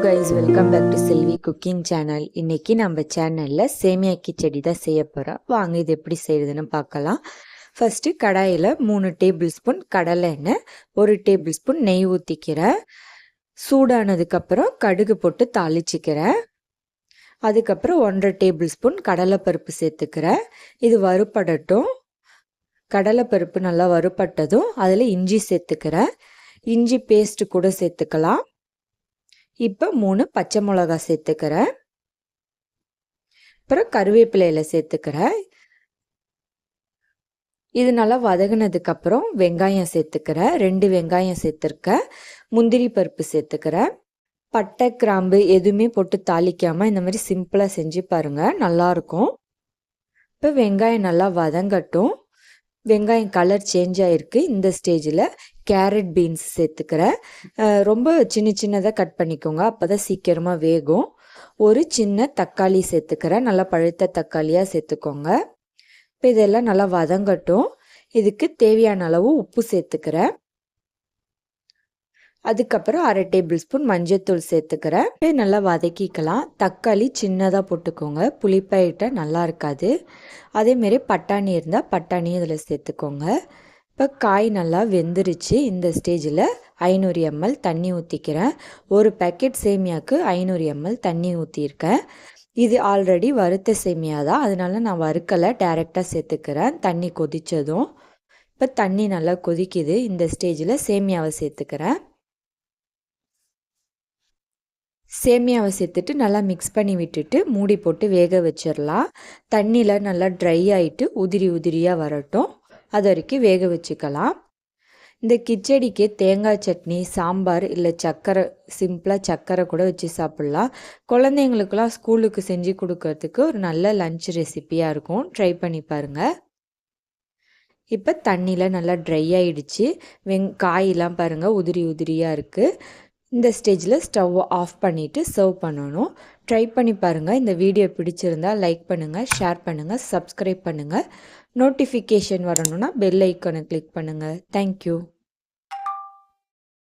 Guys, welcome back to Selvi cooking channel. இன்னைக்கு நம்ம சேனலில் சேமியா கிச்சடி தான் செய்ய போகிறோம். வாங்க இது எப்படி செய்யுதுன்னு பார்க்கலாம். ஃபஸ்ட்டு கடாயில் 3 டேபிள் ஸ்பூன் கடலை எண்ணெய், 1 டேபிள் ஸ்பூன் நெய் ஊற்றிக்கிறேன். சூடானதுக்கப்புறம் கடுகு போட்டு தாளிச்சிக்கிறேன். அதுக்கப்புறம் 1.5 டேபிள் ஸ்பூன் கடலைப்பருப்பு சேர்த்துக்கிறேன். இது வறுபடட்டும். கடலைப்பருப்பு நல்லா வறுபட்டதும் அதில் இஞ்சி சேர்த்துக்கிறேன். இஞ்சி பேஸ்ட்டு கூட சேர்த்துக்கலாம். இப்போ 3 பச்சை மிளகா சேர்த்துக்கிறேன். அப்புறம் கருவேப்பிலையில் சேர்த்துக்கிறேன். இது நல்லா வதங்கினதுக்கப்புறம் வெங்காயம் சேர்த்துக்கிறேன். 2 வெங்காயம் சேர்த்துருக்கேன். முந்திரி பருப்பு சேர்த்துக்கிறேன். பட்டை கிராம்பு எதுவுமே போட்டு தாளிக்காமல் இந்த மாதிரி சிம்பிளாக செஞ்சு பாருங்கள், நல்லாயிருக்கும். இப்போ வெங்காயம் நல்லா வதங்கட்டும். வெங்காயம் கலர் சேஞ்ச் ஆகிருக்கு. இந்த ஸ்டேஜில் கேரட் பீன்ஸ் சேர்த்துக்கிறேன். ரொம்ப சின்னதாக கட் பண்ணிக்கோங்க, அப்போ தான் சீக்கிரமாக வேகும். ஒரு சின்ன தக்காளி சேர்த்துக்கிறேன். நல்லா பழுத்த தக்காளியாக சேர்த்துக்கோங்க. இப்போ இதெல்லாம் நல்லா வதங்கட்டும். இதுக்கு தேவையான அளவு உப்பு சேர்த்துக்கிறேன். அதுக்கப்புறம் 1/2 டேபிள் ஸ்பூன் மஞ்சள்தூள் சேர்த்துக்கிறேன். நல்லா வதக்கிக்கலாம். தக்காளி சின்னதாக போட்டுக்கோங்க, புளிப்பாயிட்டால் நல்லா இருக்காது. அதேமாரி பட்டாணி இருந்தால் பட்டாணியும் இதில் சேர்த்துக்கோங்க. இப்போ காய் நல்லா வெந்துருச்சு. இந்த ஸ்டேஜில் 500 ml தண்ணி ஊற்றிக்கிறேன். ஒரு பேக்கெட் சேமியாவுக்கு 500 ml தண்ணி ஊற்றிருக்கேன். இது ஆல்ரெடி வறுத்த சேமியா தான், அதனால நான் வறுக்கலை, டைரெக்டாக சேர்த்துக்கிறேன். தண்ணி கொதித்ததும் இப்போ தண்ணி நல்லா கொதிக்குது. இந்த ஸ்டேஜில் சேமியாவை சேர்த்துக்கிறேன். சேமியாவை சேர்த்துட்டு நல்லா மிக்ஸ் பண்ணி விட்டுட்டு மூடி போட்டு வேக வச்சிடலாம். தண்ணியில் நல்லா ட்ரை ஆகிட்டு உதிரியாக வரட்டும், அது வரைக்கும் வேக வச்சுக்கலாம். இந்த கிச்சடிக்கு தேங்காய் சட்னி, சாம்பார் இல்லை சர்க்கரை, சிம்பிளாக சர்க்கரை கூட வச்சு சாப்பிட்லாம். குழந்தைங்களுக்கெல்லாம் ஸ்கூலுக்கு செஞ்சு கொடுக்கறதுக்கு ஒரு நல்ல லஞ்ச் ரெசிப்பியாக இருக்கும். ட்ரை பண்ணி பாருங்கள். இப்போ தண்ணியில் நல்லா ட்ரை ஆகிடுச்சு. காயெல்லாம் பாருங்கள் உதிரியாக இருக்குது. இந்த ஸ்டேஜில் ஸ்டவ் ஆஃப் பண்ணிவிட்டு சர்வ் பண்ணணும். ட்ரை பண்ணி பாருங்கள். இந்த வீடியோ பிடிச்சிருந்தால் லைக் பண்ணுங்கள், ஷேர் பண்ணுங்கள், சப்ஸ்கிரைப் பண்ணுங்கள். நோட்டிஃபிகேஷன் வரணும்னா பெல் ஐக்கானை கிளிக் பண்ணுங்கள். தேங்க்யூ.